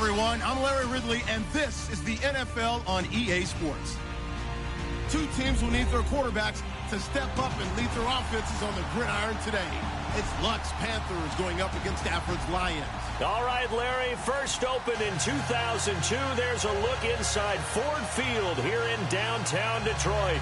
everyone. I'm Larry Ridley, and this is the NFL on EA Sports. Two teams will need their quarterbacks to step up and lead their offenses on the gridiron today. It's Luck's Panthers going up against Stafford's Lions. All right, Larry, first opened in 2002. There's a look inside Ford Field here in downtown Detroit.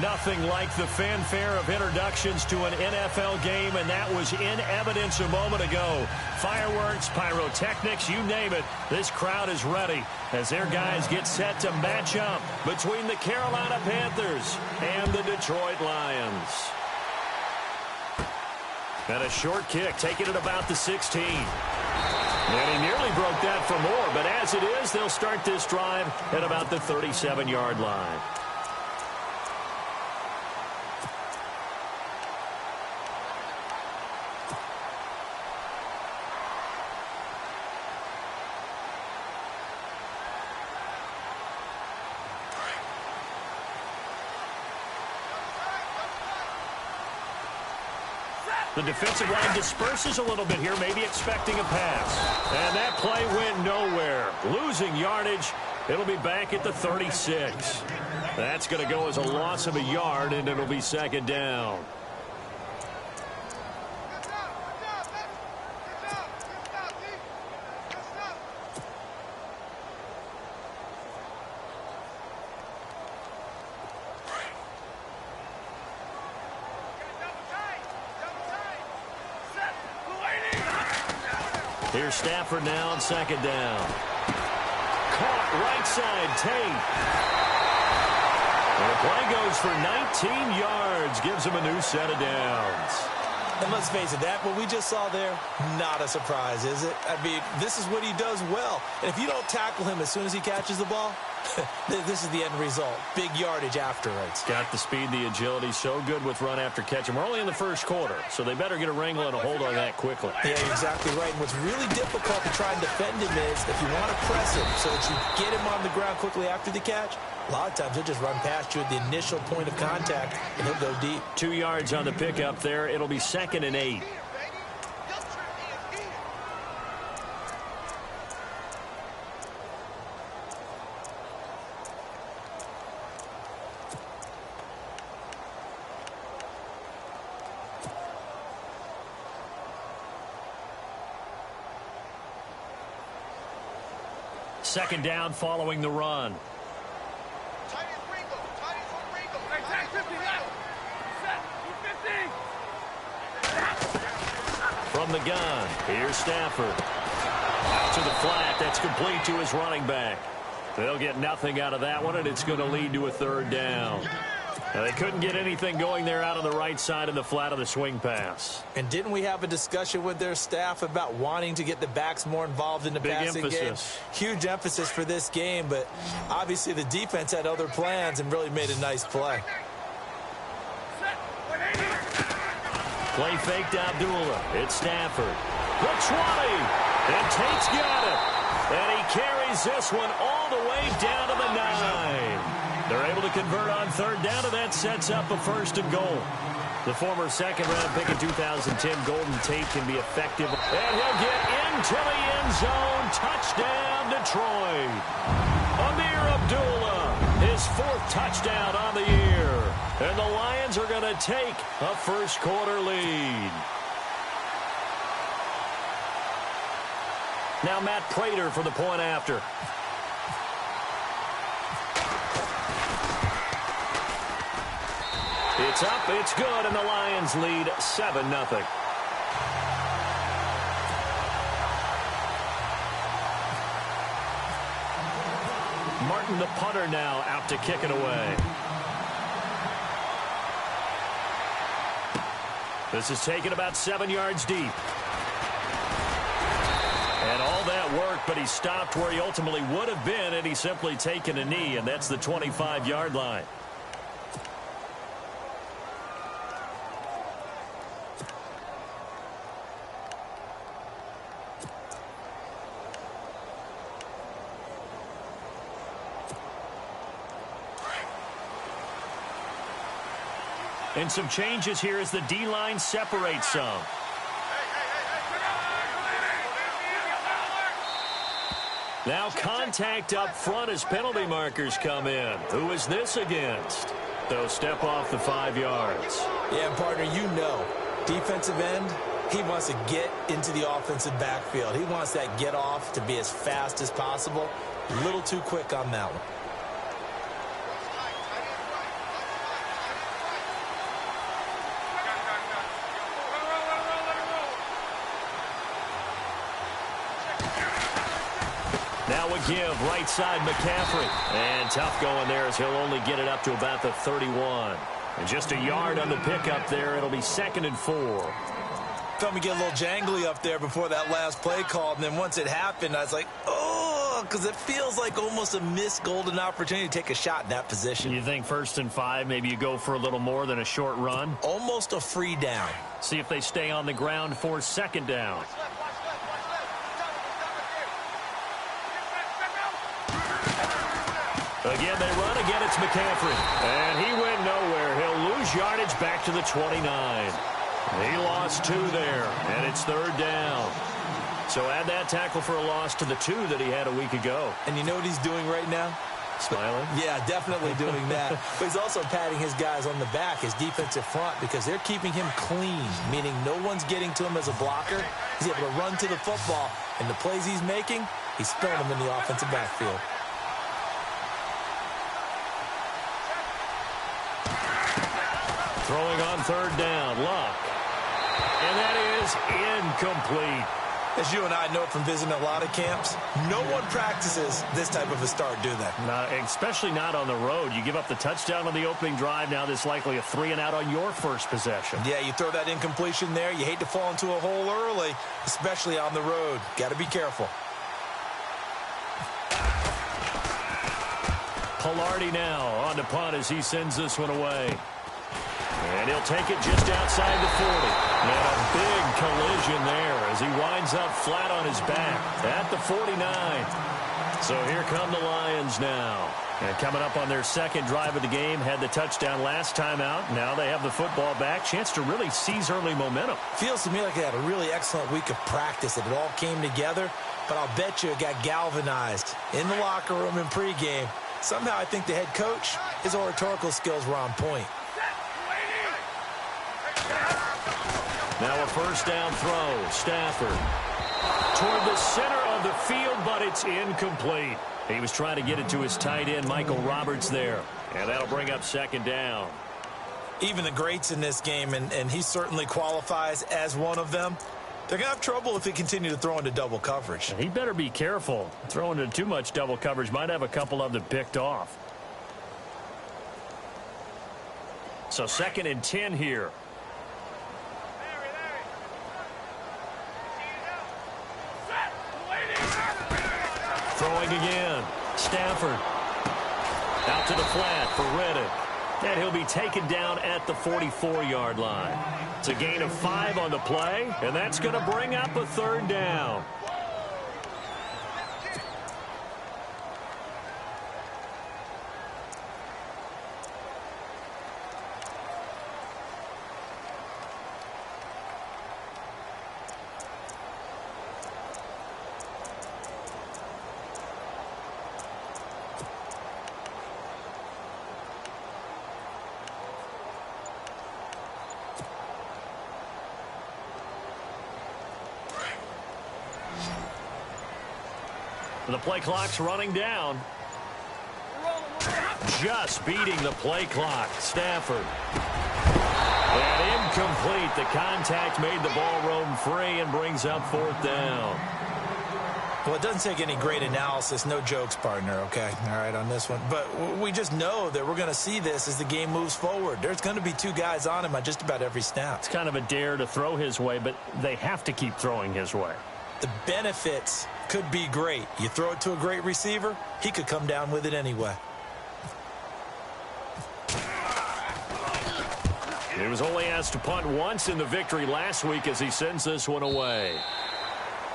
Nothing like the fanfare of introductions to an NFL game, and that was in evidence a moment ago. Fireworks, pyrotechnics, you name it. This crowd is ready as their guys get set to match up between the Carolina Panthers and the Detroit Lions. And a short kick, taking it about the 16. And he nearly broke that for more, but as it is, they'll start this drive at about the 37-yard line. The defensive line disperses a little bit here, maybe expecting a pass. And that play went nowhere. Losing yardage. It'll be back at the 36. That's going to go as a loss of a yard, and it'll be second down. Here's Stafford now on second down. Caught right side, Tate. And the play goes for 19 yards. Gives him a new set of downs. And let's face it, that what we just saw there, not a surprise, is it? I mean, this is what he does well. And if you don't tackle him as soon as he catches the ball, this is the end result. Big yardage afterwards. Got the speed, the agility, so good with run after catch. And we're only in the first quarter, so they better get a wrangle and a hold on that quickly. Yeah, you're exactly right. And what's really difficult to try and defend him is if you want to press him so that you get him on the ground quickly after the catch, a lot of times he'll just run past you at the initial point of contact, and he'll go deep. 2 yards on the pickup there. It'll be 2nd and 8. Second down following the run. From the gun, here's Stafford. Out to the flat, that's complete to his running back. They'll get nothing out of that one, and it's going to lead to a third down. Now, they couldn't get anything going there out on the right side of the flat of the swing pass. And didn't we have a discussion with their staff about wanting to get the backs more involved in the passing game? Huge emphasis for this game, but obviously the defense had other plans and really made a nice play. Play fake to Abdullah. It's Stafford. The 20. And Tate's got it. And he carries this one all the way down to the 9. They're able to convert on third down, and that sets up a 1st and goal. The former second-round pick in 2010, Golden Tate, can be effective. And he'll get into the end zone. Touchdown, Detroit. Amir Abdullah, his 4th touchdown on the year. And the Lions are going to take a first-quarter lead. Now Matt Prater for the point after. It's up, it's good, and the Lions lead 7-0. Martin, the punter, now out to kick it away. This is taken about 7 yards deep. And all that work, but he stopped where he ultimately would have been, and he's simply taken a knee, and that's the 25-yard line. And some changes here as the D-line separates some. Now contact up front as penalty markers come in. Who is this against? They'll step off the 5 yards. Yeah, partner, you know, defensive end, he wants to get into the offensive backfield. He wants that get off to be as fast as possible. A little too quick on that one. Now a give, right side McCaffrey. And tough going there as he'll only get it up to about the 31. And just a yard on the pickup there. It'll be 2nd and 4. Felt me get a little jangly up there before that last play called. And then once it happened, I was like, oh, because it feels like almost a missed golden opportunity to take a shot in that position. You think 1st and 5, maybe you go for a little more than a short run? Almost a free down. See if they stay on the ground for 2nd down. Again, they run. Again, it's McCaffrey. And he went nowhere. He'll lose yardage back to the 29. He lost 2 there, and it's 3rd down. So add that tackle for a loss to the 2 that he had a week ago. And you know what he's doing right now? Smiling? Yeah, definitely doing that. But he's also patting his guys on the back, his defensive front, because they're keeping him clean, meaning no one's getting to him as a blocker. He's able to run to the football, and the plays he's making, he's throwing them in the offensive backfield. Throwing on 3rd down, Luck. And that is incomplete. As you and I know from visiting a lot of camps, no one practices this type of a start, do they? Especially not on the road. You give up the touchdown on the opening drive. Now there's likely a 3-and-out on your first possession. Yeah, you throw that incompletion there. You hate to fall into a hole early, especially on the road. Got to be careful. Pilardi now on the punt as he sends this one away. And he'll take it just outside the 40. And a big collision there as he winds up flat on his back at the 49. So here come the Lions now. And coming up on their 2nd drive of the game, had the touchdown last time out. Now they have the football back. Chance to really seize early momentum. Feels to me like they had a really excellent week of practice. It all came together. But I'll bet you it got galvanized in the locker room in pregame. Somehow I think the head coach, his oratorical skills were on point. Now a 1st down throw. Stafford toward the center of the field, but it's incomplete. He was trying to get it to his tight end, Michael Roberts, there. And that'll bring up 2nd down. Even the greats in this game, and he certainly qualifies as one of them, they're going to have trouble if they continue to throw into double coverage. He better be careful. Throwing into too much double coverage might have a couple of them picked off. So 2nd and 10 here. Throwing again. Stafford. Out to the flat for Reddick. And he'll be taken down at the 44-yard line. It's a gain of 5 on the play, and that's going to bring up a 3rd down. The play clock's running down. Just beating the play clock. Stafford. And incomplete. The contact made the ball roam free and brings up 4th down. Well, it doesn't take any great analysis. No jokes, partner, okay? All right, on this one. But we just know that we're going to see this as the game moves forward. There's going to be 2 guys on him on just about every snap. It's kind of a dare to throw his way, but they have to keep throwing his way. The benefits could be great. You throw it to a great receiver, he could come down with it anyway. He was only asked to punt once in the victory last week as he sends this one away.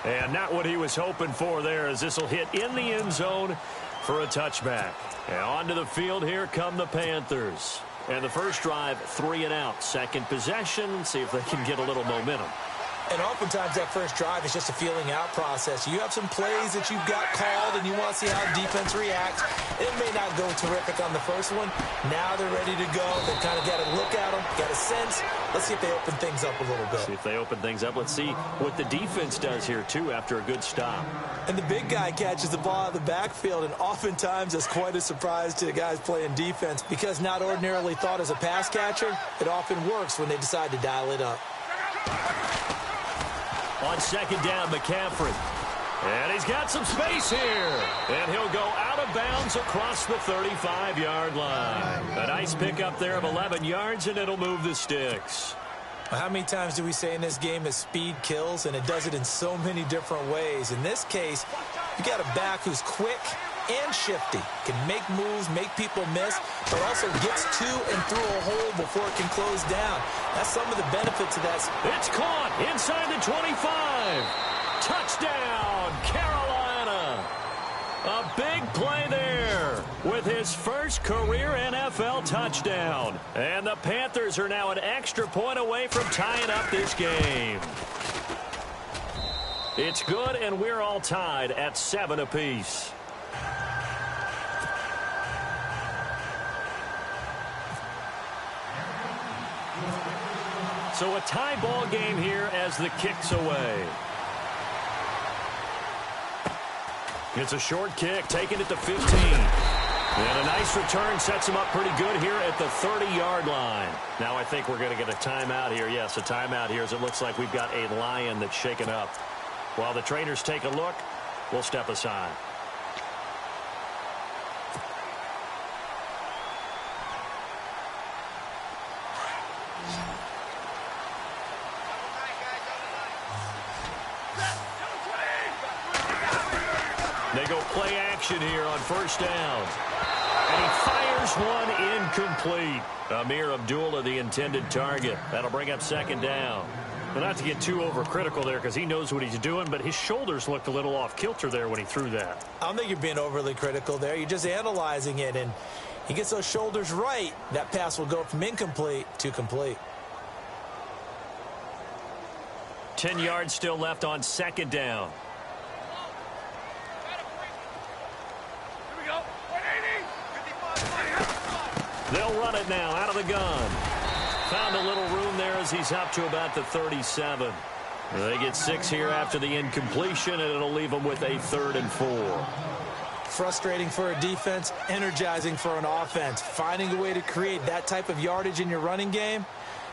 And not what he was hoping for there, as this will hit in the end zone for a touchback. And onto the field, here come the Panthers. And the first drive, 3-and-out. 2nd possession, see if they can get a little momentum. And oftentimes that first drive is just a feeling out process. You have some plays that you've got called and you want to see how defense reacts. It may not go terrific on the first one. Now they're ready to go. They've kind of got to look at them, got a sense. Let's see if they open things up a little bit. See if they open things up. Let's see what the defense does here, too, after a good stop. And the big guy catches the ball out of the backfield, and oftentimes it's quite a surprise to the guys playing defense because not ordinarily thought as a pass catcher, it often works when they decide to dial it up. On second down, McCaffrey. And he's got some space here. And he'll go out of bounds across the 35-yard line. A nice pickup there of 11 yards, and it'll move the sticks. How many times do we say in this game that speed kills, and it does it in so many different ways? In this case, you got a back who's quick and shifty, can make moves, make people miss, but also gets to and through a hole before it can close down. That's some of the benefits of that. It's caught inside the 25. Touchdown, Carolina. A big play there with his first career NFL touchdown. And the Panthers are now an extra point away from tying up this game. It's good, and we're all tied at 7 apiece. So a tie ball game here as the kick's away. It's a short kick, taking it to 15. And a nice return sets him up pretty good here at the 30-yard line. Now I think we're going to get a timeout here. Yes, a timeout here as it looks like we've got a lion that's shaken up. While the trainers take a look, we'll step aside. They go play action here on first down. And he fires one incomplete. Amir Abdullah, the intended target. That'll bring up second down. Well, not to get too overcritical there because he knows what he's doing, but his shoulders looked a little off kilter there when he threw that. I don't think you're being overly critical there. You're just analyzing it, and he gets those shoulders right. That pass will go from incomplete to complete. 10 yards still left on second down. They'll run it now out of the gun. Found a little room there as he's up to about the 37. They get 6 here after the incompletion, and it'll leave them with a 3rd and 4. Frustrating for a defense, energizing for an offense. Finding a way to create that type of yardage in your running game,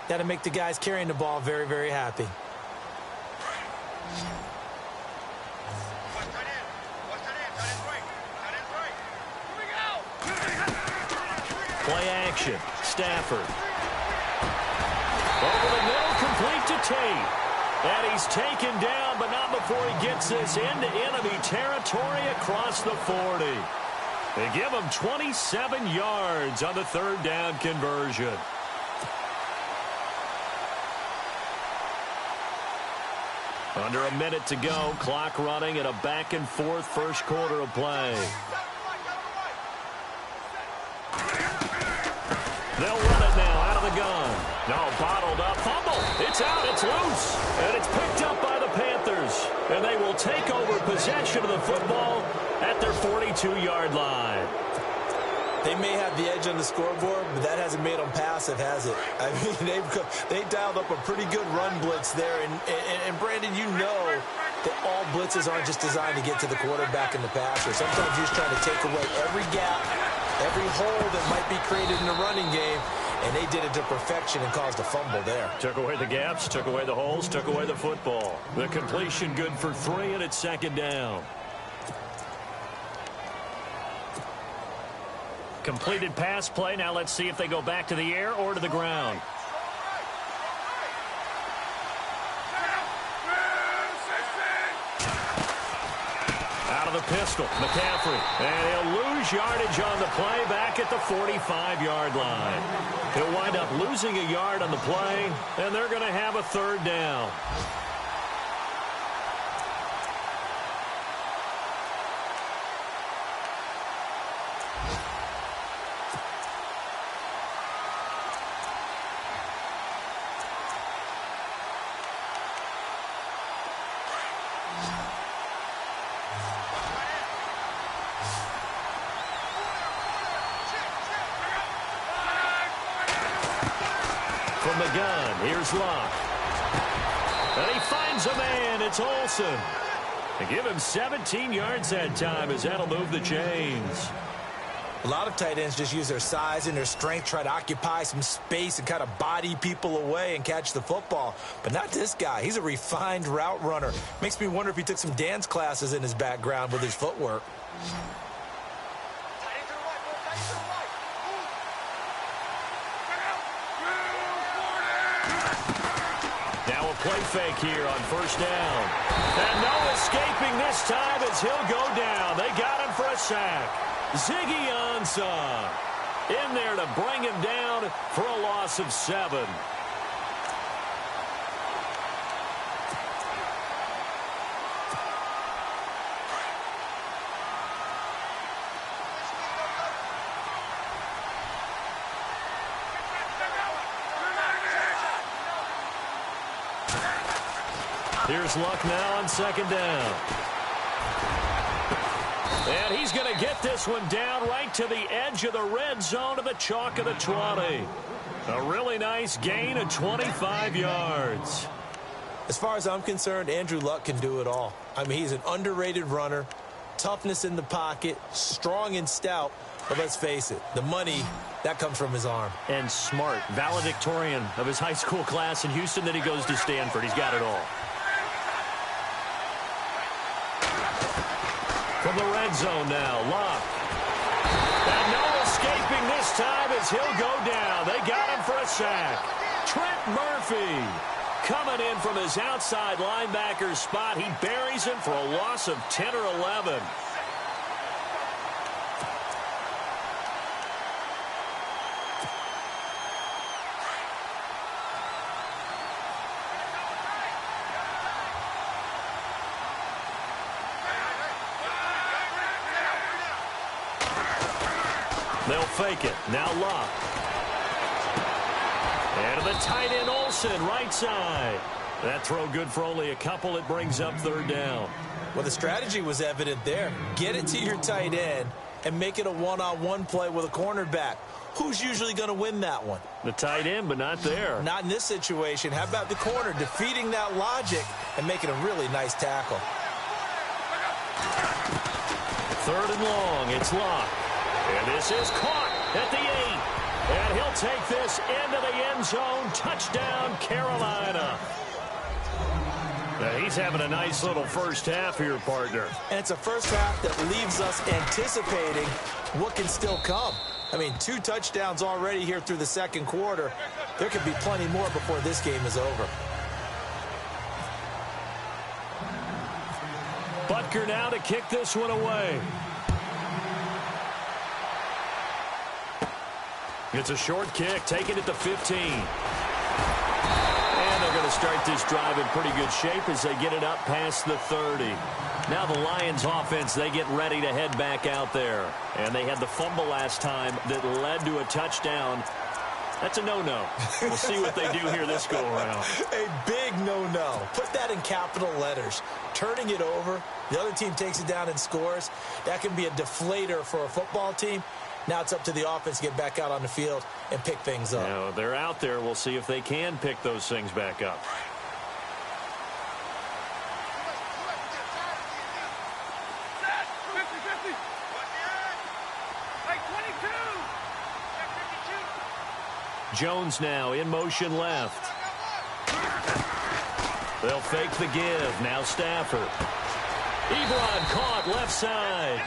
that'll make the guys carrying the ball very, very happy. Play action. Stafford. Over the middle, complete to Tate. And he's taken down, but not before he gets this into enemy territory across the 40. They give him 27 yards on the 3rd down conversion. Under a minute to go. Clock running at a back-and-forth first quarter of play. They'll run it now out of the gun. No, bottled up. Fumble. It's out. It's loose. And it's picked up by the Panthers. And they will take over possession of the football at their 42-yard line. They may have the edge on the scoreboard, but that hasn't made them passive, has it? I mean, they dialed up a pretty good run blitz there. And Brandon, you know that all blitzes aren't just designed to get to the quarterback and the passer. Sometimes you're just trying to take away every gap, every hole that might be created in the running game, and they did it to perfection and caused a fumble there. Took away the gaps, took away the holes, took away the football. The completion good for 3, and it's second down. Completed pass play. Now let's see if they go back to the air or to the ground. Out of the pistol, McCaffrey. And he'll lose yardage on the play back at the 45-yard line. He'll wind up losing a yard on the play, and they're going to have a 3rd down. the gun. Here's Luck. And he finds a man. It's Olsen. They give him 17 yards that time as that'll move the chains. A lot of tight ends just use their size and their strength, try to occupy some space and kind of body people away and catch the football. But not this guy. He's a refined route runner. Makes me wonder if he took some dance classes in his background with his footwork. Now a play fake here on first down. And no escaping this time as he'll go down. They got him for a sack. Ziggy Ansah in there to bring him down for a loss of 7. Here's Luck now on second down. And he's going to get this one down right to the edge of the red zone to the chalk of the 20. A really nice gain of 25 yards. As far as I'm concerned, Andrew Luck can do it all. I mean, he's an underrated runner, toughness in the pocket, strong and stout. But let's face it, the money, that comes from his arm. And smart, valedictorian of his high school class in Houston. Then he goes to Stanford. He's got it all. From the red zone now, Luck. And no escaping this time as he'll go down. They got him for a sack. Trent Murphy coming in from his outside linebacker spot. He buries him for a loss of 10 or 11. They'll fake it. Now Luck. And to the tight end Olsen, right side. That throw good for only a couple. It brings up third down. Well, the strategy was evident there. Get it to your tight end and make it a one-on-one play with a cornerback. Who's usually going to win that one? The tight end, but not there. Not in this situation. How about the corner defeating that logic and making a really nice tackle? Third and long. It's Luck. And this is caught at the 8. And he'll take this into the end zone. Touchdown, Carolina. Now he's having a nice little first half here, partner. And it's a first half that leaves us anticipating what can still come. I mean, 2 touchdowns already here through the second quarter. There could be plenty more before this game is over. Butker now to kick this one away. It's a short kick, taking it to 15. And they're going to start this drive in pretty good shape as they get it up past the 30. Now the Lions offense, they get ready to head back out there. And they had the fumble last time that led to a touchdown. That's a no-no. We'll see what they do here this go-around. A big no-no. Put that in capital letters. Turning it over, the other team takes it down and scores. That can be a deflator for a football team. Now it's up to the offense to get back out on the field and pick things up. Now, they're out there. We'll see if they can pick those things back up. Jones now in motion left. They'll fake the give. Now Stafford. Ebron caught left side.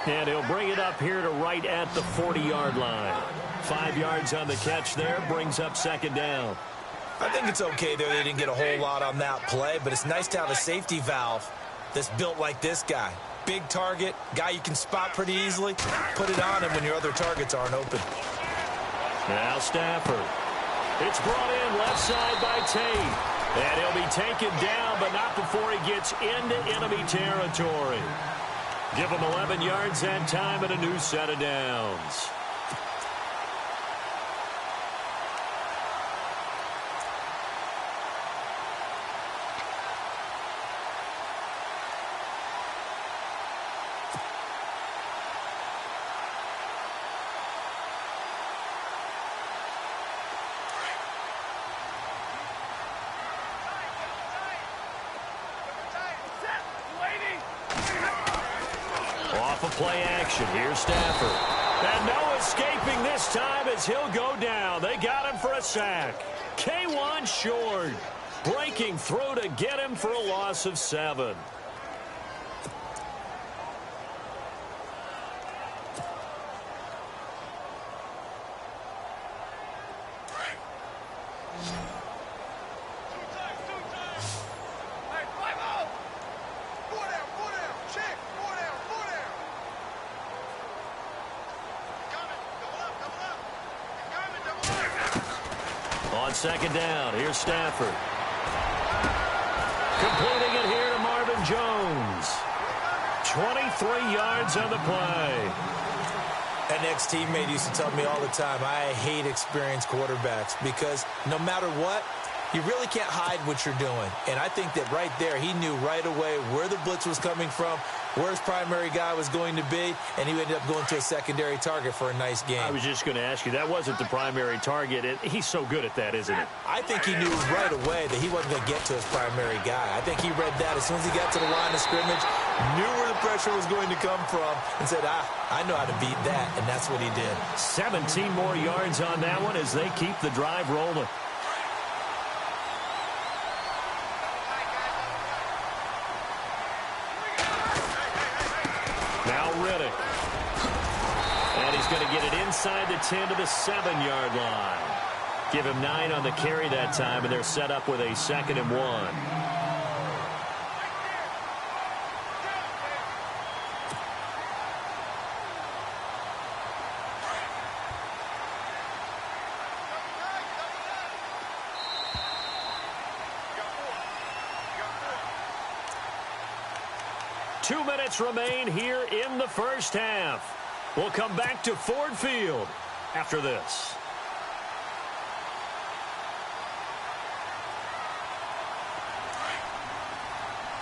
And he'll bring it up here to right at the 40-yard line. 5 yards on the catch there. Brings up second down. I think it's okay there. They didn't get a whole lot on that play, but it's nice to have a safety valve that's built like this guy. Big target, guy you can spot pretty easily. Put it on him when your other targets aren't open. Now Stafford. It's brought in left side by Tate. And he'll be taken down, but not before he gets into enemy territory. Give him 11 yards that time and a new set of downs. Off of play action. Here's Stafford. And no escaping this time as he'll go down. They got him for a sack. K1 short. Breaking through to get him for a loss of 7. On second down, here's Stafford. Completing it here to Marvin Jones. 23 yards on the play. An ex-teammate used to tell me all the time, I hate experienced quarterbacks because no matter what, you really can't hide what you're doing. And I think that right there, he knew right away where the blitz was coming from, where his primary guy was going to be, and he ended up going to a secondary target for a nice game. I was just going to ask you, that wasn't the primary target. He's so good at that, isn't he? I think he knew right away that he wasn't going to get to his primary guy. I think he read that as soon as he got to the line of scrimmage, knew where the pressure was going to come from, and said, I know how to beat that, and that's what he did. 17 more yards on that one as they keep the drive rolling. Going to get it inside the 10 to the 7-yard line. Give him 9 on the carry that time, and they're set up with a 2nd and 1. Two minutes remain here in the first half. We'll come back to Ford Field after this.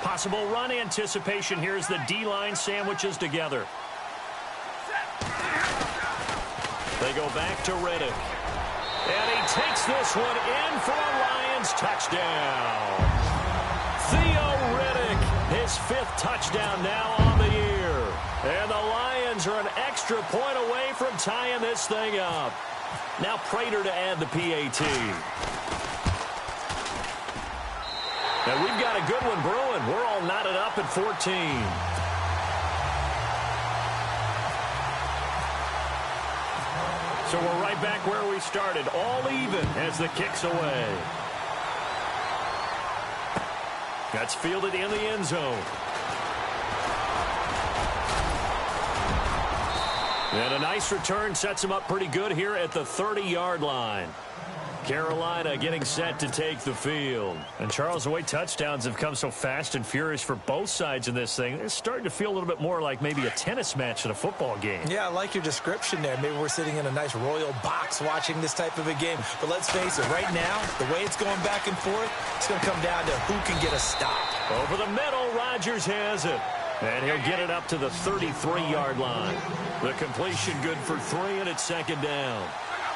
Possible run anticipation. Here's the D-line sandwiches together. They go back to Riddick. And he takes this one in for a Lions touchdown. Theo Riddick, his 5th touchdown now on the year. And the Lions are an extra point away from tying this thing up. Now Prater to add the PAT. And we've got a good one brewing. We're all knotted up at 14. So we're right back where we started, all even as the kick's away. That's fielded in the end zone. And a nice return sets him up pretty good here at the 30-yard line. Carolina getting set to take the field. And Charles, the way touchdowns have come so fast and furious for both sides in this thing, it's starting to feel a little bit more like maybe a tennis match in a football game. Yeah, I like your description there. Maybe we're sitting in a nice royal box watching this type of a game. But let's face it, right now, the way it's going back and forth, it's going to come down to who can get a stop. Over the middle, Rodgers has it. And he'll get it up to the 33-yard line. The completion good for 3, and it's 2nd down.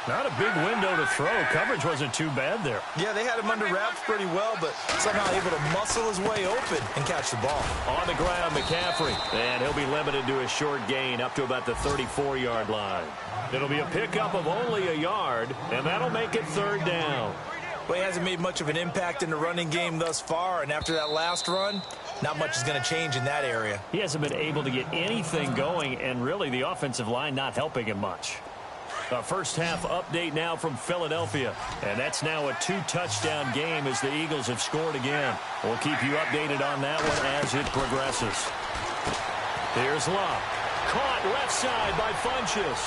Not a big window to throw. Coverage wasn't too bad there. Yeah, they had him under wraps pretty well, but somehow able to muscle his way open and catch the ball. On the ground, McCaffrey. And he'll be limited to a short gain up to about the 34-yard line. It'll be a pickup of only a yard, and that'll make it 3rd down. Well, he hasn't made much of an impact in the running game thus far, and after that last run, not much is going to change in that area. He hasn't been able to get anything going, and really the offensive line not helping him much. A first half update now from Philadelphia, and that's now a 2-touchdown game as the Eagles have scored again. We'll keep you updated on that one as it progresses. Here's Luck. Caught left side by Funchess.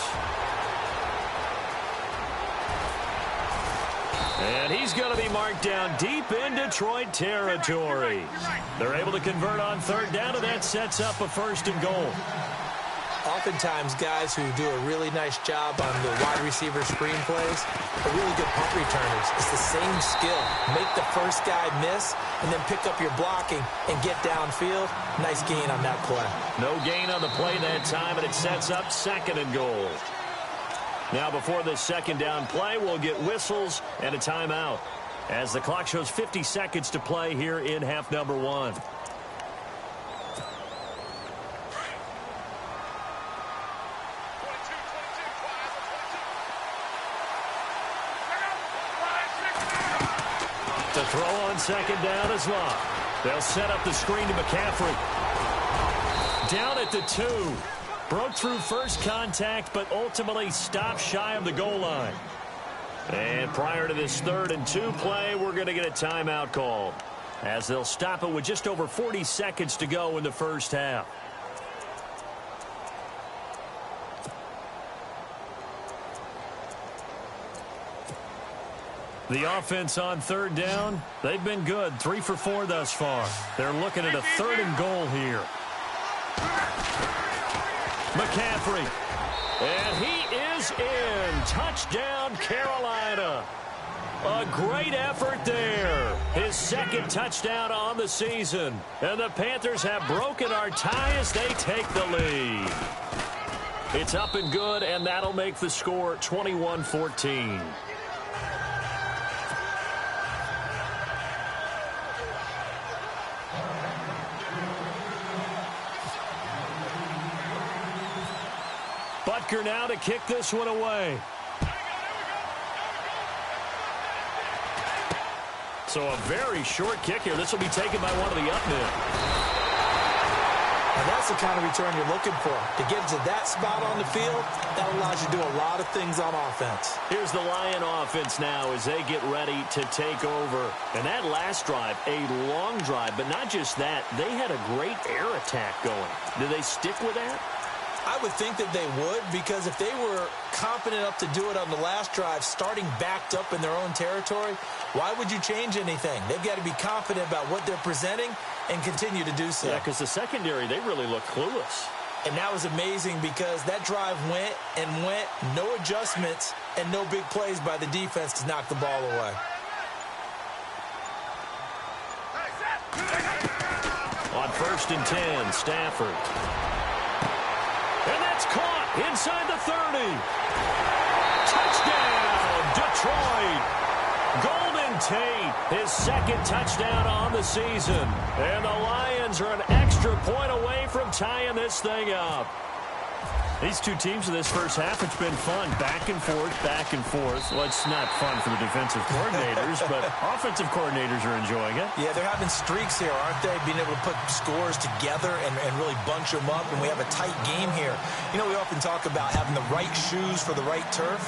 And he's going to be marked down deep in Detroit territory. They're able to convert on 3rd down, and that sets up a 1st and goal. Oftentimes, guys who do a really nice job on the wide receiver screen plays are really good punt returners. It's the same skill. Make the first guy miss, and then pick up your blocking and get downfield. Nice gain on that play. No gain on the play that time, and it sets up 2nd and goal. Now, before this 2nd down play, we'll get whistles and a timeout as the clock shows 50 seconds to play here in half number 1. throw on second down is Locke. They'll set up the screen to McCaffrey. Down at the 2. Broke through first contact, but ultimately stopped shy of the goal line. And prior to this 3rd and 2 play, we're going to get a timeout called, as they'll stop it with just over 40 seconds to go in the first half. The offense on 3rd down, they've been good. 3 for 4 thus far. They're looking at a 3rd and goal here. McCaffrey. And he is in. Touchdown, Carolina. A great effort there. His 2nd touchdown on the season. And the Panthers have broken our tie as they take the lead. It's up and good, and that'll make the score 21-14. Butker now to kick this one away. So a very short kick here. This will be taken by one of the up men. And that's the kind of return you're looking for. To get to that spot on the field, that allows you to do a lot of things on offense. Here's the Lion offense now as they get ready to take over. And that last drive, a long drive, but not just that. They had a great air attack going. Do they stick with that? I would think that they would, because if they were confident enough to do it on the last drive, starting backed up in their own territory, why would you change anything? They've got to be confident about what they're presenting and continue to do so. Yeah, because the secondary, they really look clueless. And that was amazing because that drive went and went, no adjustments, and no big plays by the defense to knock the ball away. On 1st and 10, Stafford. And that's caught inside the 30. Touchdown, Detroit. Golden Tate, his 2nd touchdown on the season. And the Lions are an extra point away from tying this thing up. These two teams in this first half, it's been fun. Back and forth, back and forth. Well, it's not fun for the defensive coordinators, but offensive coordinators are enjoying it. Yeah, they're having streaks here, aren't they? Being able to put scores together and really bunch them up, and we have a tight game here. You know, we often talk about having the right shoes for the right turf.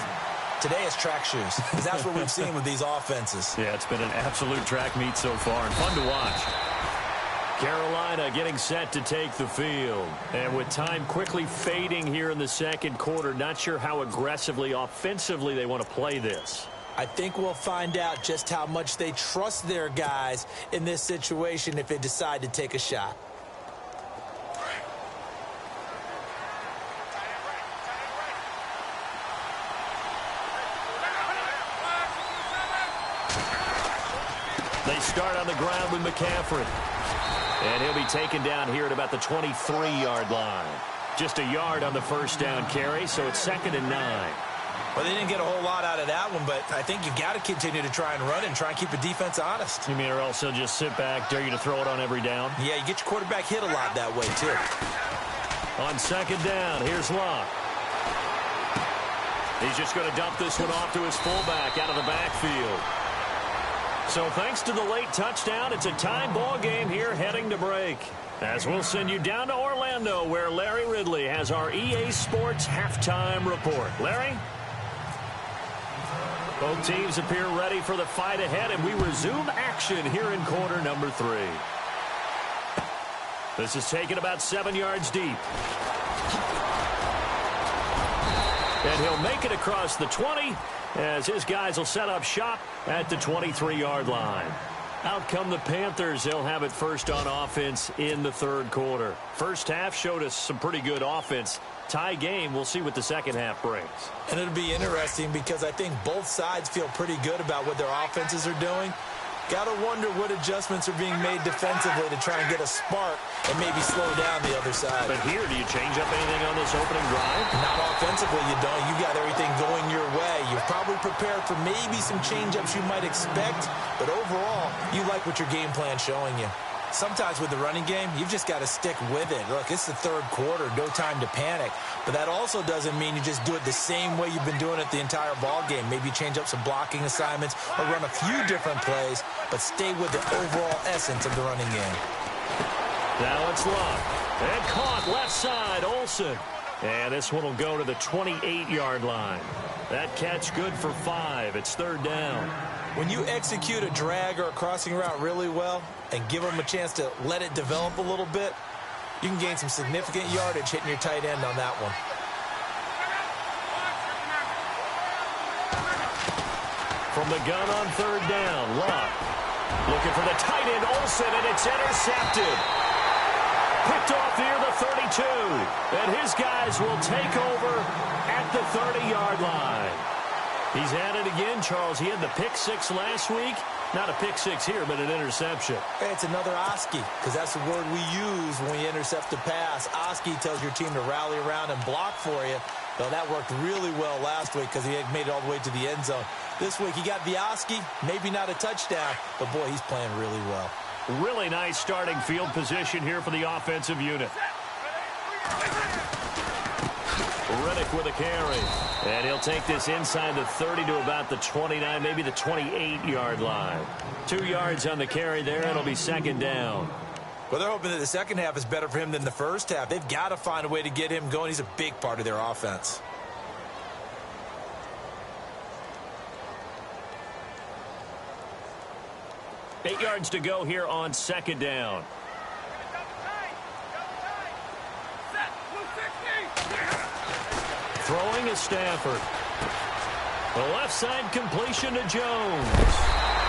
Today it's track shoes, because that's what we've seen with these offenses. Yeah, it's been an absolute track meet so far, and fun to watch. Carolina getting set to take the field. And with time quickly fading here in the 2nd quarter, not sure how aggressively, offensively they want to play this. I think we'll find out just how much they trust their guys in this situation if they decide to take a shot. They start on the ground with McCaffrey. And he'll be taken down here at about the 23-yard line. Just a yard on the 1st down carry, so it's 2nd and 9. Well, they didn't get a whole lot out of that one, but I think you've got to continue to try and run and try and keep the defense honest. You mean or else they'll just sit back, dare you to throw it on every down? Yeah, you get your quarterback hit a lot that way, too. On 2nd down, here's Locke. He's just going to dump this one off to his fullback out of the backfield. So thanks to the late touchdown, it's a tie ball game here heading to break. As we'll send you down to Orlando, where Larry Ridley has our EA Sports halftime report. Larry? Both teams appear ready for the fight ahead, and we resume action here in quarter number 3. This is taken about 7 yards deep. And he'll make it across the 20 as his guys will set up shop at the 23-yard line. Out come the Panthers. They'll have it first on offense in the 3rd quarter. First half showed us some pretty good offense. Tie game. We'll see what the 2nd half brings. And it'll be interesting because I think both sides feel pretty good about what their offenses are doing. Got to wonder what adjustments are being made defensively to try and get a spark and maybe slow down the other side. But here, do you change up anything on this opening drive? Not offensively, you don't. You got everything going your way. You're probably prepared for maybe some change-ups you might expect, but overall, you like what your game plan's showing you. Sometimes with the running game, you've just got to stick with it. Look, it's the third quarter, no time to panic. But that also doesn't mean you just do it the same way you've been doing it the entire ball game. Maybe change up some blocking assignments or run a few different plays, but stay with the overall essence of the running game. Now it's Luck. And caught left side, Olsen. And this one will go to the 28-yard line. That catch good for 5. It's third down. When you execute a drag or a crossing route really well and give them a chance to let it develop a little bit, you can gain some significant yardage hitting your tight end on that one. From the gun on third down, Luck. Looking for the tight end, Olsen, and it's intercepted. Picked off near the 32. And his guys will take over at the 30-yard line. He's at it again, Charles. He had the pick 6 last week. Not a pick 6 here, but an interception. Hey, it's another Oski, because that's the word we use when we intercept a pass. Oski tells your team to rally around and block for you. Though that worked really well last week because he had made it all the way to the end zone. This week he got the Oski, maybe not a touchdown, but boy, he's playing really well. Really nice starting field position here for the offensive unit. Riddick with a carry. And he'll take this inside the 30 to about the 29, maybe the 28-yard line. 2 yards on the carry there. It'll be second down. Well, they're hoping that the second half is better for him than the first half. They've got to find a way to get him going. He's a big part of their offense. Eight yards to go here on second down. Throwing is Stafford. The left side completion to Jones.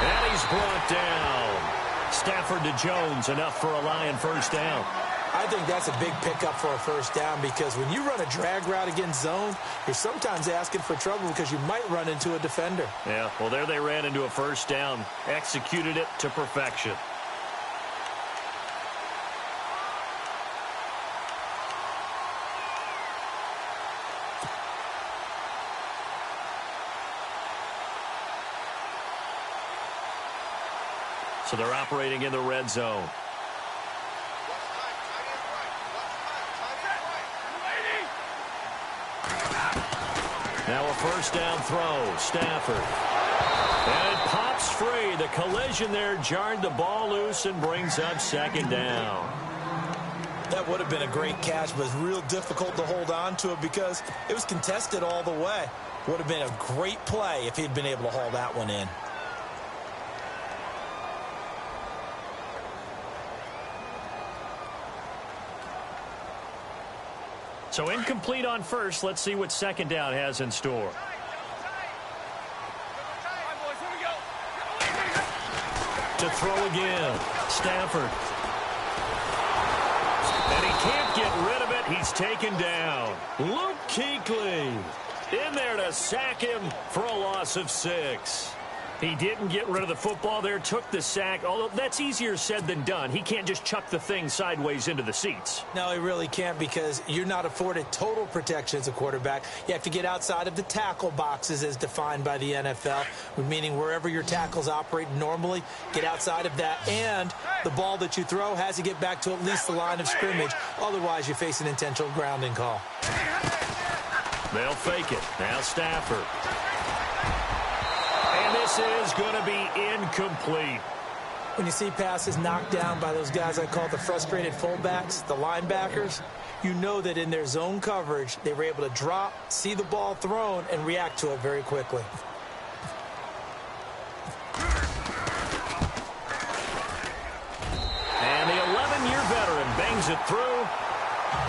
And he's brought down. Stafford to Jones, enough for a Lion first down. I think that's a big pickup for a first down because when you run a drag route against zone, you're sometimes asking for trouble because you might run into a defender. Yeah, well, there they ran into a first down. Executed it to perfection. So they're operating in the red zone. Now a first down throw. Stafford. And it pops free. The collision there jarred the ball loose and brings up second down. That would have been a great catch, but it's real difficult to hold on to it because it was contested all the way. Would have been a great play if he'd been able to haul that one in. So incomplete on first. Let's see what second down has in store. To throw again. Stafford. And he can't get rid of it. He's taken down. Luke Kuechly in there to sack him for a loss of 6. He didn't get rid of the football there, took the sack, although that's easier said than done. He can't just chuck the thing sideways into the seats. No, he really can't because you're not afforded total protection as a quarterback. You have to get outside of the tackle boxes as defined by the NFL, meaning wherever your tackles operate normally, get outside of that, and the ball that you throw has to get back to at least the line of scrimmage. Otherwise, you face an intentional grounding call. They'll fake it. Now Stafford. And this is going to be incomplete. When you see passes knocked down by those guys I call the frustrated fullbacks, the linebackers, you know that in their zone coverage, they were able to drop, see the ball thrown, and react to it very quickly. And the 11-year veteran bangs it through.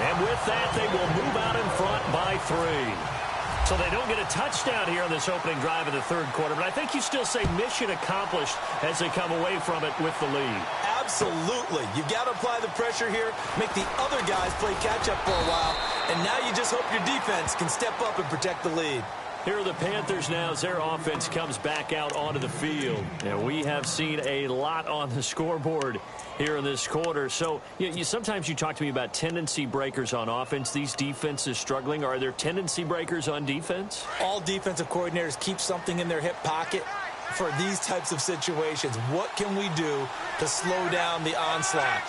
And with that, they will move out in front by 3. So they don't get a touchdown here on this opening drive of the third quarter. But I think you still say mission accomplished as they come away from it with the lead. Absolutely. You've got to apply the pressure here, make the other guys play catch-up for a while, and now you just hope your defense can step up and protect the lead. Here are the Panthers now as their offense comes back out onto the field. And we have seen a lot on the scoreboard here in this quarter. So sometimes you talk to me about tendency breakers on offense. These defenses struggling. Are there tendency breakers on defense? All defensive coordinators keep something in their hip pocket. for these types of situations. What can we do to slow down the onslaught?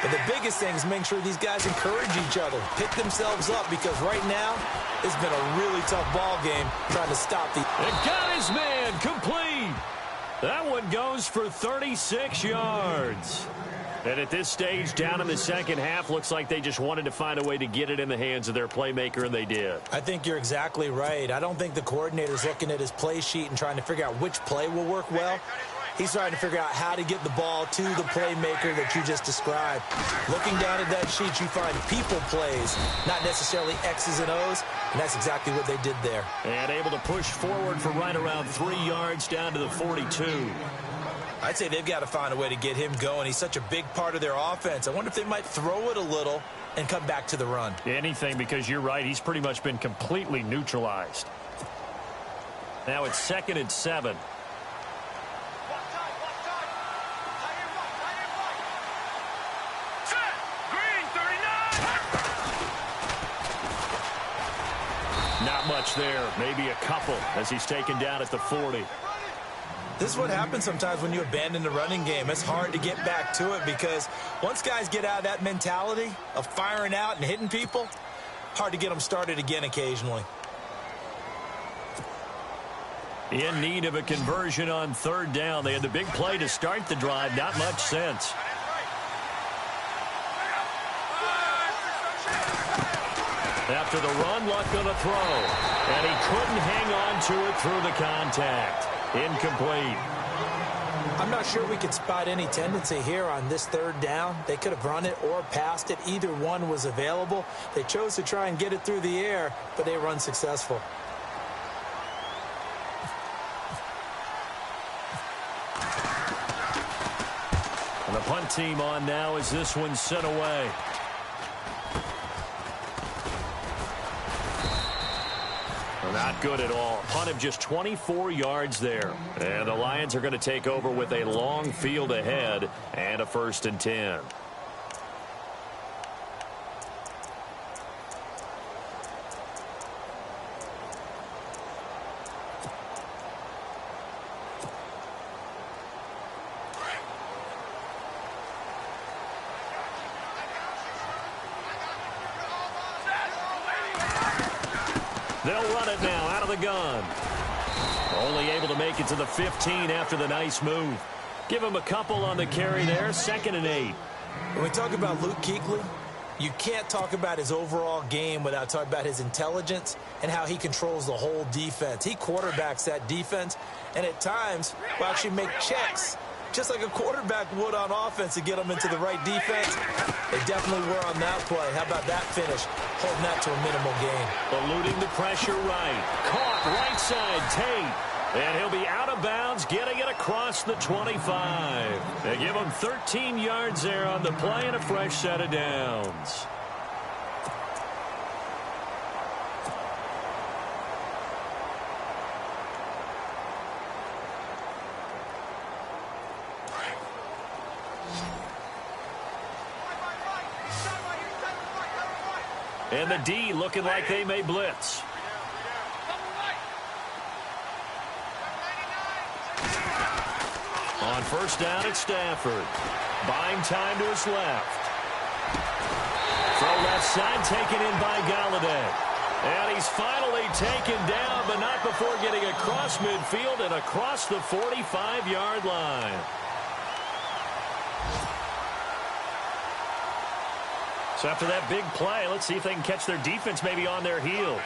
But the biggest thing is making sure these guys encourage each other, pick themselves up, because right now it's been a really tough ball game trying to stop the... And got his man complete. That one goes for 36 yards. And at this stage, down in the second half, looks like they just wanted to find a way to get it in the hands of their playmaker, and they did. I think you're exactly right. I don't think the coordinator's looking at his play sheet and trying to figure out which play will work well. He's trying to figure out how to get the ball to the playmaker that you just described. Looking down at that sheet, you find people plays, not necessarily X's and O's, and that's exactly what they did there. And able to push forward for right around 3 yards down to the 42. I'd say they've got to find a way to get him going. He's such a big part of their offense. I wonder if they might throw it a little and come back to the run. Anything, because you're right. He's pretty much been completely neutralized. Now it's 2nd and 7. Not much there. Maybe a couple as he's taken down at the 40. This is what happens sometimes when you abandon the running game. It's hard to get back to it because once guys get out of that mentality of firing out and hitting people, hard to get them started again occasionally. In need of a conversion on 3rd down. They had the big play to start the drive. Not much sense. After the run, Luck going to throw. And he couldn't hang on to it through the contact. Incomplete. I'm not sure we could spot any tendency here on this 3rd down. They could have run it or passed it. Either one was available. They chose to try and get it through the air, but they were unsuccessful. And the punt team on now as this one's sent away. Not good at all. Punt of just 24 yards there. And the Lions are going to take over with a long field ahead and a 1st and 10. They'll run it now out of the gun. Only able to make it to the 15 after the nice move. Give him a couple on the carry there. 2nd and 8. When we talk about Luke Kuechly, you can't talk about his overall game without talking about his intelligence and how he controls the whole defense. He quarterbacks that defense, and at times will actually make checks, just like a quarterback would on offense to get them into the right defense. They definitely were on that play. How about that finish? Holding that to a minimal gain. Eluding the pressure right. Caught right side, Tate. And he'll be out of bounds, getting it across the 25. They give him 13 yards there on the play and a fresh set of downs. And the D looking like they may blitz. On 1st down at Stafford. Buying time to his left. Throw left side taken in by Galladay. And he's finally taken down, but not before getting across midfield and across the 45-yard line. So after that big play, let's see if they can catch their defense maybe on their heels.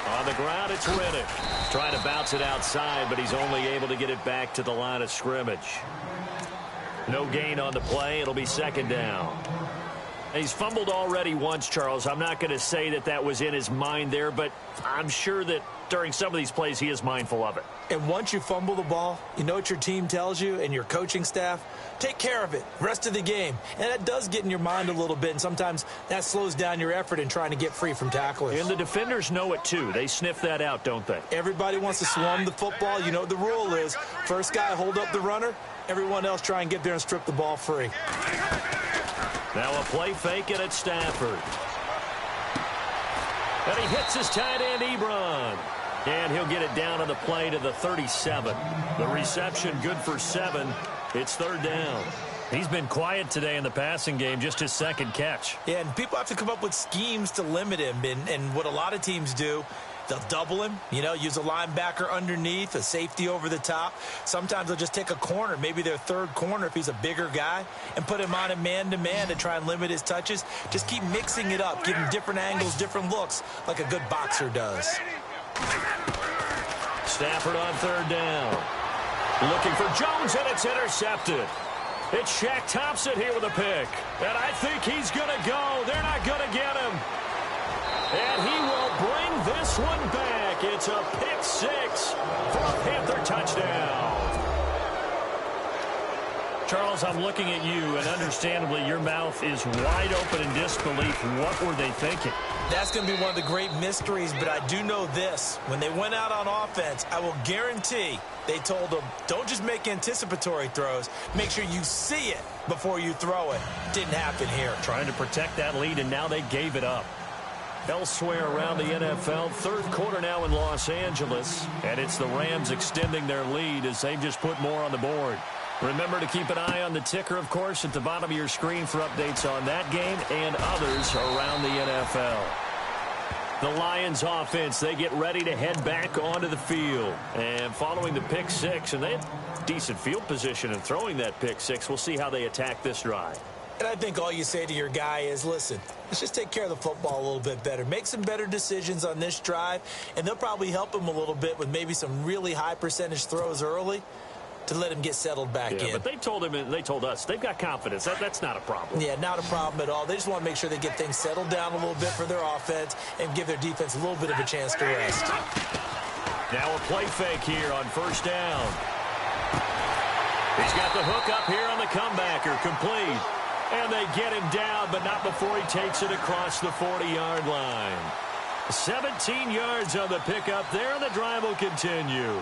On the ground, it's Riddick. Trying to bounce it outside, but he's only able to get it back to the line of scrimmage. No gain on the play. It'll be 2nd down. He's fumbled already once, Charles. I'm not going to say that that was in his mind there, but I'm sure that during some of these plays he is mindful of it. And once you fumble the ball, you know what your team tells you and your coaching staff? Take care of it. Rest of the game. And that does get in your mind a little bit, and sometimes that slows down your effort in trying to get free from tacklers. And the defenders know it, too. They sniff that out, don't they? Everybody wants to swarm the football. You know what the rule is. First guy hold up the runner. Everyone else try and get there and strip the ball free. Now a play fake it at Stafford. And he hits his tight end, Ebron. And he'll get it down on the play to the 37. The reception good for 7. It's third down. He's been quiet today in the passing game, just his second catch. Yeah, and people have to come up with schemes to limit him. And what a lot of teams do, they'll double him, use a linebacker underneath, a safety over the top. Sometimes they'll just take a corner, maybe their third corner if he's a bigger guy, and put him on a man-to-man to try and limit his touches. Just keep mixing it up, give him different angles, different looks, like a good boxer does. Stafford on third down. Looking for Jones, and it's intercepted. It's Shaq Thompson here with a pick. And I think he's going to go. They're not going to get him. And he will bring this one back. It's a pick 6 for a Panther touchdown. Charles, I'm looking at you, and understandably your mouth is wide open in disbelief. What were they thinking? That's going to be one of the great mysteries, but I do know this. When they went out on offense, I will guarantee they told them, don't just make anticipatory throws. Make sure you see it before you throw it. Didn't happen here. Trying to protect that lead, and now they gave it up. Elsewhere around the NFL, third quarter now in Los Angeles, and it's the Rams extending their lead as they've just put more on the board. Remember to keep an eye on the ticker, of course, at the bottom of your screen for updates on that game and others around the NFL. The Lions offense, they get ready to head back onto the field. And following the pick 6, and they had decent field position in throwing that pick 6. We'll see how they attack this drive. And I think all you say to your guy is, listen, let's just take care of the football a little bit better. Make some better decisions on this drive, and they'll probably help him a little bit with maybe some really high percentage throws early to let him get settled back in. But they told him, and they told us, they've got confidence. That's not a problem. Yeah, not a problem at all. They just want to make sure they get things settled down a little bit for their offense and give their defense a little bit of a chance to rest. Now a play fake here on first down. He's got the hook up here on the comebacker, complete. And they get him down, but not before he takes it across the 40-yard line. 17 yards on the pickup there, and the drive will continue.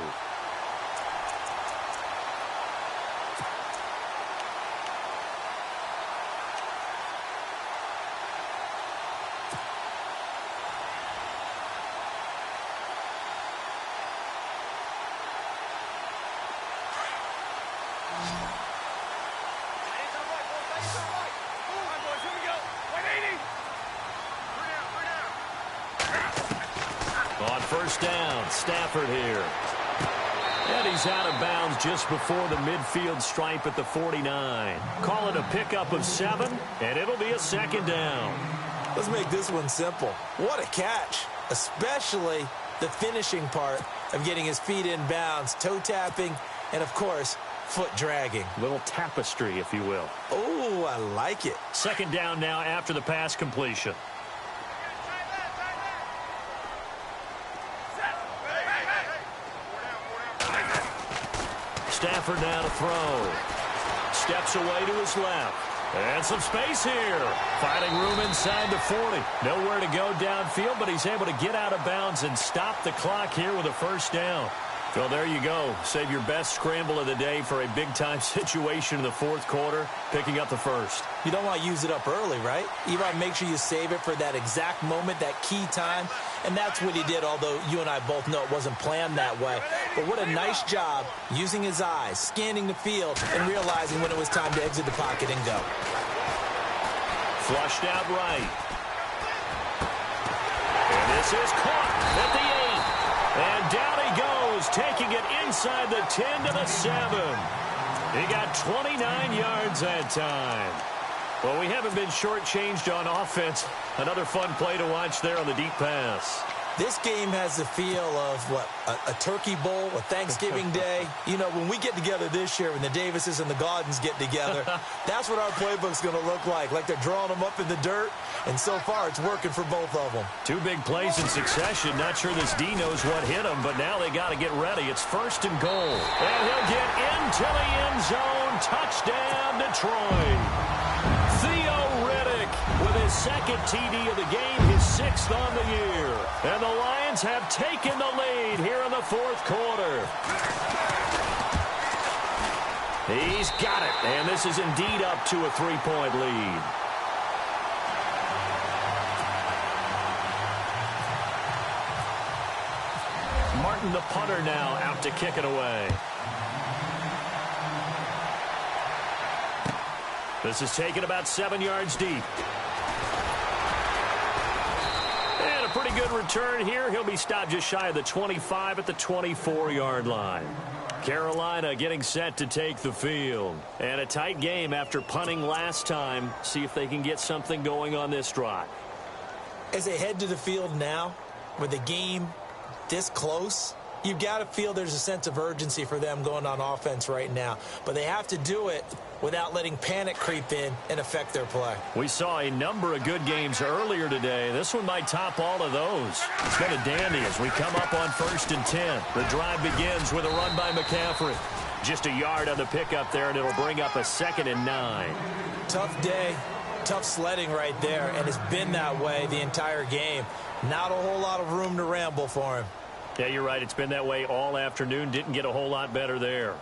On first down, Stafford here. And he's out of bounds just before the midfield stripe at the 49. Call it a pickup of 7, and it'll be a second down. Let's make this one simple. What a catch, especially the finishing part of getting his feet in bounds, toe tapping, and, of course, foot dragging. Little tapestry, if you will. Oh, I like it. Second down now after the pass completion. Stafford now to throw. Steps away to his left. And some space here. Finding room inside the 40. Nowhere to go downfield, but he's able to get out of bounds and stop the clock here with a first down. Well, there you go. Save your best scramble of the day for a big-time situation in the fourth quarter, picking up the first. You don't want to use it up early, right? You want to make sure you save it for that exact moment, that key time. And that's what he did, although you and I both know it wasn't planned that way. But what a nice job using his eyes, scanning the field, and realizing when it was time to exit the pocket and go. Flushed out right. And this is caught at the 8. And down he goes, taking it inside the 10 to the 7. He got 29 yards that time. Well, we haven't been shortchanged on offense. Another fun play to watch there on the deep pass. This game has the feel of, what, a turkey bowl, a Thanksgiving day. You know, when we get together this year, when the Davises and the Gaudens get together, that's what our playbook's going to look like they're drawing them up in the dirt, and so far it's working for both of them. Two big plays in succession. Not sure this D knows what hit him, but now they got to get ready. It's first and goal. And he'll get into the end zone. Touchdown, Detroit. With his second TD of the game, his 6th on the year. And the Lions have taken the lead here in the fourth quarter. He's got it, and this is indeed up to a 3-point lead. The punter now out to kick it away. This is taken about 7 yards deep. And a pretty good return here. He'll be stopped just shy of the 25 at the 24-yard line. Carolina getting set to take the field. And a tight game after punting last time. See if they can get something going on this drive. As they head to the field now, with the game this close, you've got to feel there's a sense of urgency for them going on offense right now. But they have to do it without letting panic creep in and affect their play. We saw a number of good games earlier today. This one might top all of those. It's been a dandy as we come up on 1st and 10. The drive begins with a run by McCaffrey. Just a yard on the pickup there, and it'll bring up a 2nd and 9. Tough day, tough sledding right there, and it's been that way the entire game. Not a whole lot of room to ramble for him. Yeah, you're right. It's been that way all afternoon. Didn't get a whole lot better there.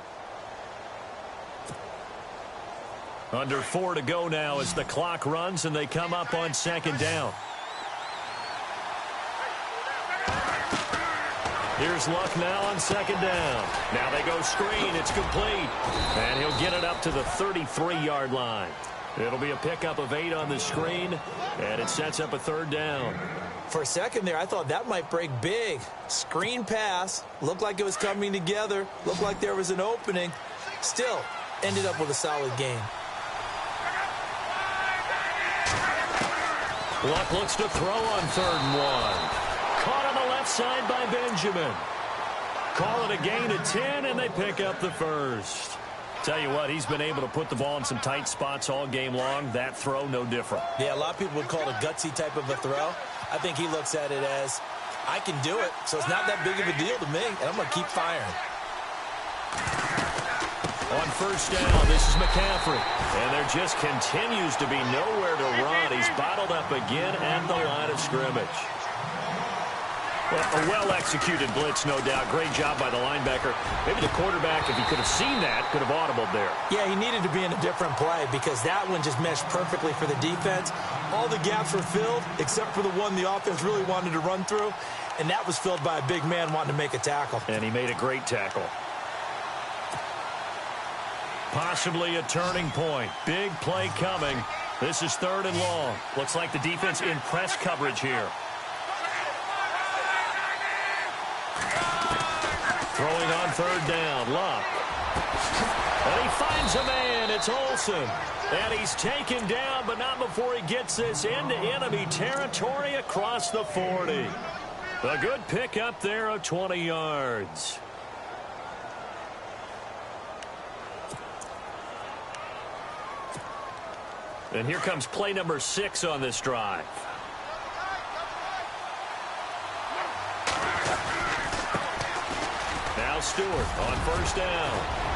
Under 4 to go now as the clock runs and they come up on 2nd down. Here's Luck now on 2nd down. Now they go screen. It's complete. And he'll get it up to the 33-yard line. It'll be a pickup of 8 on the screen, and it sets up a 3rd down. For a second there, I thought that might break big. Screen pass. Looked like it was coming together. Looked like there was an opening. Still, ended up with a solid game. Luck looks to throw on 3rd and 1. Caught on the left side by Benjamin. Call it a gain of 10, and they pick up the 1st. Tell you what, he's been able to put the ball in some tight spots all game long. That throw, no different. Yeah, a lot of people would call it a gutsy type of a throw. I think he looks at it as, I can do it, so it's not that big of a deal to me, and I'm going to keep firing. On 1st down, this is McCaffrey. And there just continues to be nowhere to run. He's bottled up again at the line of scrimmage. Well, a well-executed blitz, no doubt. Great job by the linebacker. Maybe the quarterback, if he could have seen that, could have audibled there. Yeah, he needed to be in a different play because that one just meshed perfectly for the defense. All the gaps were filled except for the one the offense really wanted to run through, and that was filled by a big man wanting to make a tackle. And he made a great tackle. Possibly a turning point. Big play coming. This is 3rd and long. Looks like the defense in press coverage here. Throwing on 3rd down, Luck. And he finds a man. It's Olsen. And he's taken down, but not before he gets this into enemy territory across the 40. A good pickup there of 20 yards. And here comes play number 6 on this drive. Now Stewart on 1st down.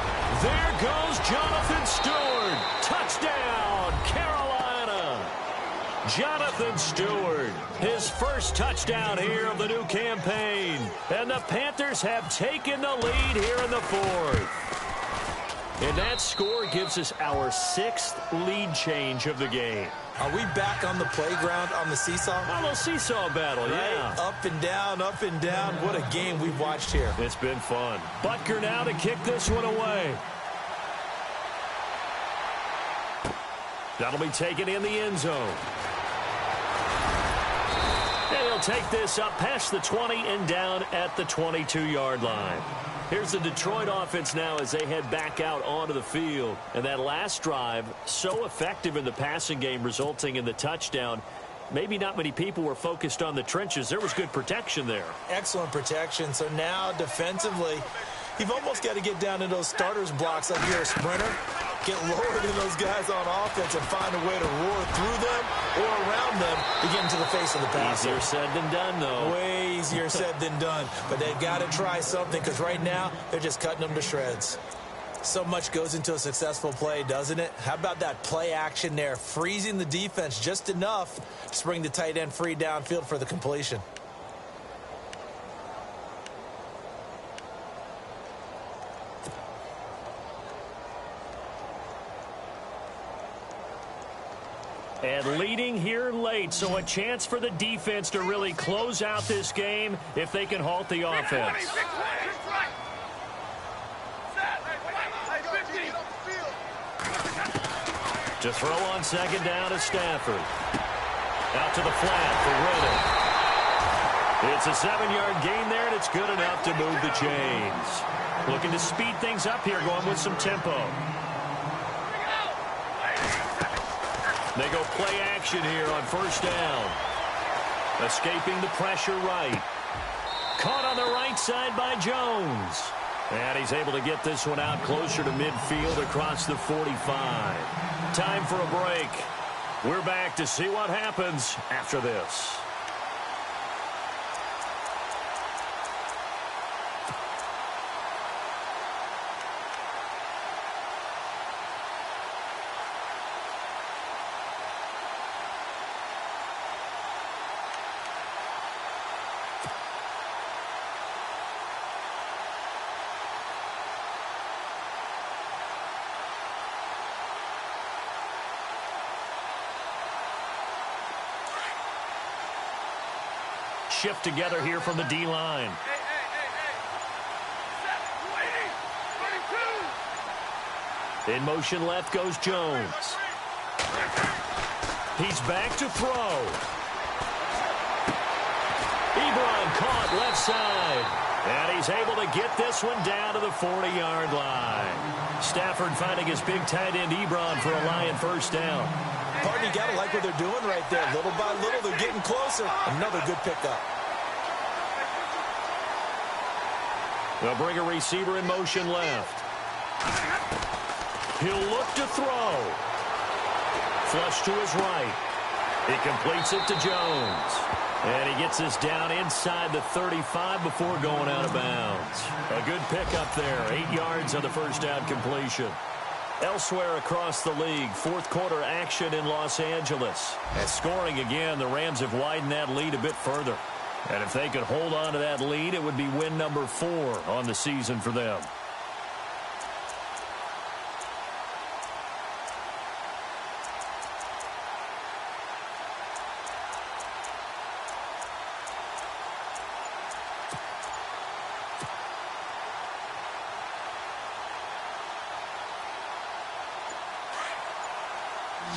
There goes Jonathan Stewart. Touchdown, Carolina. Jonathan Stewart, his first touchdown here of the new campaign. And the Panthers have taken the lead here in the 4th. And that score gives us our 6th lead change of the game. Are we back on the playground on the seesaw? A little seesaw battle, yeah. Right? Up and down, up and down. What a game we've watched here. It's been fun. Butker now to kick this one away. That'll be taken in the end zone. And he'll take this up past the 20 and down at the 22-yard line. Here's the Detroit offense now as they head back out onto the field. And that last drive, so effective in the passing game, resulting in the touchdown. Maybe not many people were focused on the trenches. There was good protection there. Excellent protection. So now defensively, you've almost got to get down to those starters blocks like you're a sprinter. Get lower than those guys on offense and find a way to roar through them or around them to get into the face of the passer. Easier said than done, though. Way easier said than done. But they've got to try something because right now they're just cutting them to shreds. So much goes into a successful play, doesn't it? How about that play action there? Freezing the defense just enough to bring the tight end free downfield for the completion. And leading here late, so a chance for the defense to really close out this game if they can halt the offense. To throw on second down is Stafford. Out to the flat for Riddick. It's a 7-yard gain there, and it's good enough to move the chains. Looking to speed things up here, going with some tempo. They go play action here on first down. Escaping the pressure right. Caught on the right side by Jones. And he's able to get this one out closer to midfield across the 45. Time for a break. We're back to see what happens after this. Shift together here from the D-line. In motion left goes Jones. He's back to throw. Ebron caught left side. And he's able to get this one down to the 40-yard line. Stafford finding his big tight end Ebron for a Lion first down. Partner, you got to like what they're doing right there. Little by little, they're getting closer. Another good pickup. They'll bring a receiver in motion left. He'll look to throw. Flush to his right. He completes it to Jones. And he gets this down inside the 35 before going out of bounds. A good pickup there. 8 yards on the first down completion. Elsewhere across the league, fourth quarter action in Los Angeles. And scoring again, the Rams have widened that lead a bit further. And if they could hold on to that lead, it would be win number 4 on the season for them.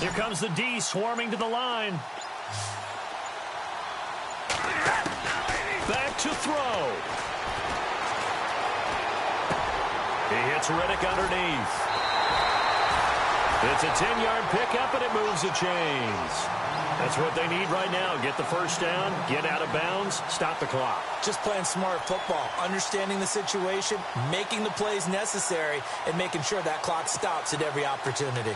Here comes the D swarming to the line. Back to throw. He hits Riddick underneath. It's a 10-yard pickup, and it moves the chains. That's what they need right now. Get the first down, get out of bounds, stop the clock. Just playing smart football, understanding the situation, making the plays necessary, and making sure that clock stops at every opportunity.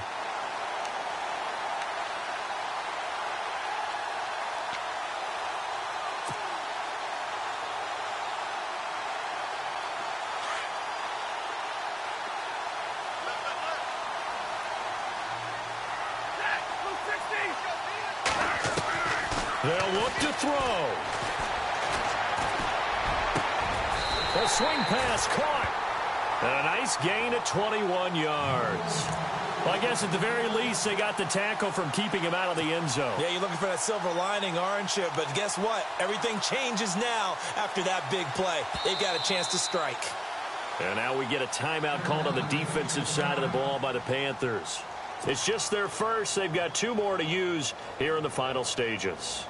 They'll look to throw. A swing pass caught. And a nice gain of 21 yards. Well, I guess at the very least, they got the tackle from keeping him out of the end zone. Yeah, you're looking for that silver lining, aren't you? But guess what? Everything changes now after that big play. They've got a chance to strike. And now we get a timeout called on the defensive side of the ball by the Panthers. It's just their first. They've got 2 more to use here in the final stages.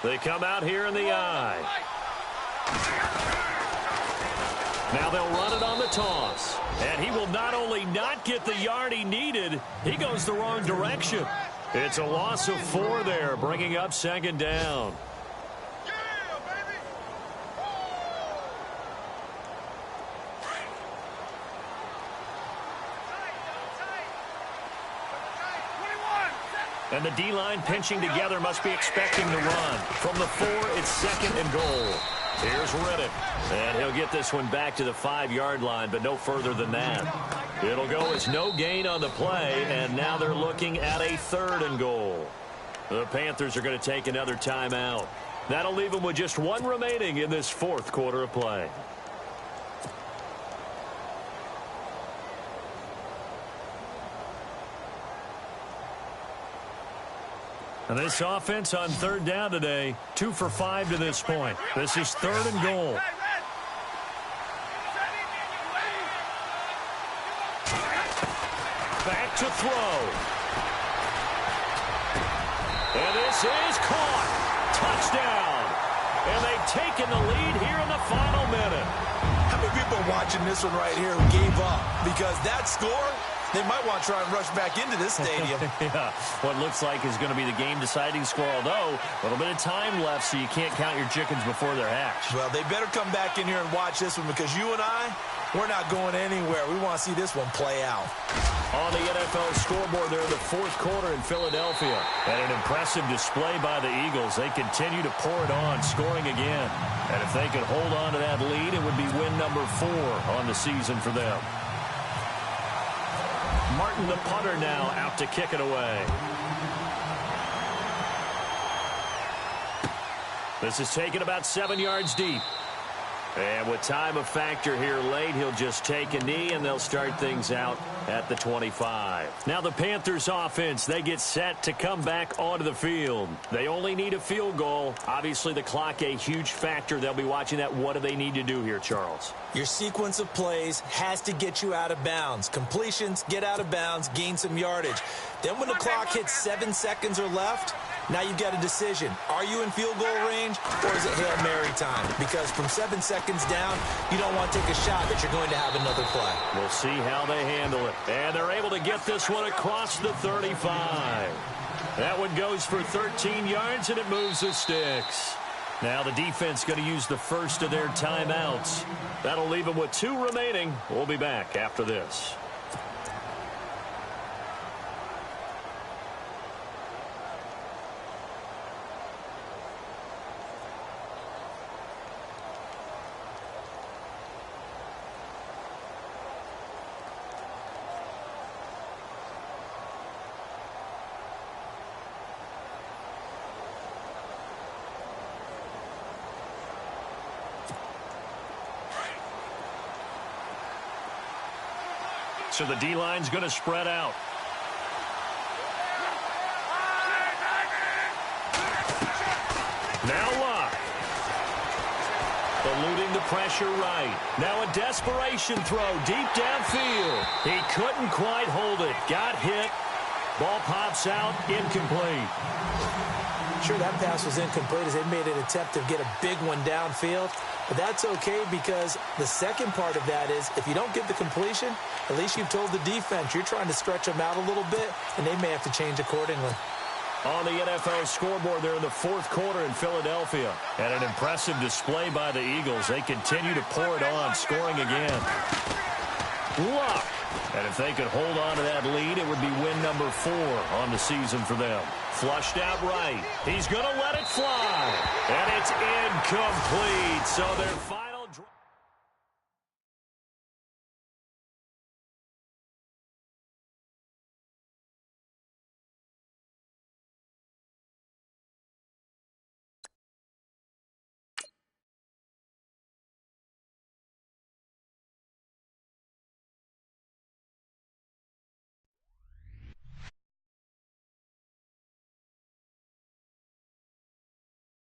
They come out here in the I. Now they'll run it on the toss. And he will not only not get the yard he needed, he goes the wrong direction. It's a loss of 4 there, bringing up second down. And the D-line pinching together must be expecting to run. From the 4, it's second and goal. Here's Riddick. And he'll get this one back to the 5-yard line, but no further than that. It'll go as no gain on the play, and now they're looking at a 3rd and goal. The Panthers are going to take another timeout. That'll leave them with just 1 remaining in this 4th quarter of play. And this offense on third down today, 2 for 5 to this point. This is 3rd and goal. Back to throw. And this is caught. Touchdown. And they've taken the lead here in the final minute. How many people are watching this one right here who gave up? Because that score, they might want to try and rush back into this stadium. Yeah, what looks like is going to be the game-deciding score, although a little bit of time left, so you can't count your chickens before they're hatched. Well, they better come back in here and watch this one, because you and I, we're not going anywhere. We want to see this one play out. On the NFL scoreboard, they're in the 4th quarter in Philadelphia. And an impressive display by the Eagles. They continue to pour it on, scoring again. And if they could hold on to that lead, it would be win number 4 on the season for them. Martin, the punter, now out to kick it away. This is taken about 7 yards deep. And with time a factor here late, he'll just take a knee, and they'll start things out at the 25. Now the Panthers offense, they get set to come back onto the field. They only need a field goal. Obviously the clock a huge factor. They'll be watching that. What do they need to do here, Charles? Your sequence of plays has to get you out of bounds. Completions, get out of bounds, gain some yardage. Then when the clock hits 7 seconds or left, now you've got a decision. Are you in field goal range, or is it Hail Mary time? Because from 7 seconds down, you don't want to take a shot that you're going to have another play. We'll see how they handle it. And they're able to get this one across the 35. That one goes for 13 yards, and it moves the sticks. Now the defense going to use the first of their timeouts. That'll leave them with 2 remaining. We'll be back after this. So the D-line's going to spread out. Now Luck. Eluding the pressure right. Now a desperation throw deep downfield. He couldn't quite hold it. Got hit. Ball pops out. Incomplete. Sure, that pass was incomplete as they made an attempt to get a big one downfield. But that's okay, because the second part of that is if you don't get the completion, at least you've told the defense you're trying to stretch them out a little bit, and they may have to change accordingly. On the NFL scoreboard, they're in the 4th quarter in Philadelphia. And an impressive display by the Eagles. They continue to pour it on, scoring again. Luck. And if they could hold on to that lead, it would be win number 4 on the season for them. Flushed out right. He's going to let it fly. And it's incomplete. So they're finally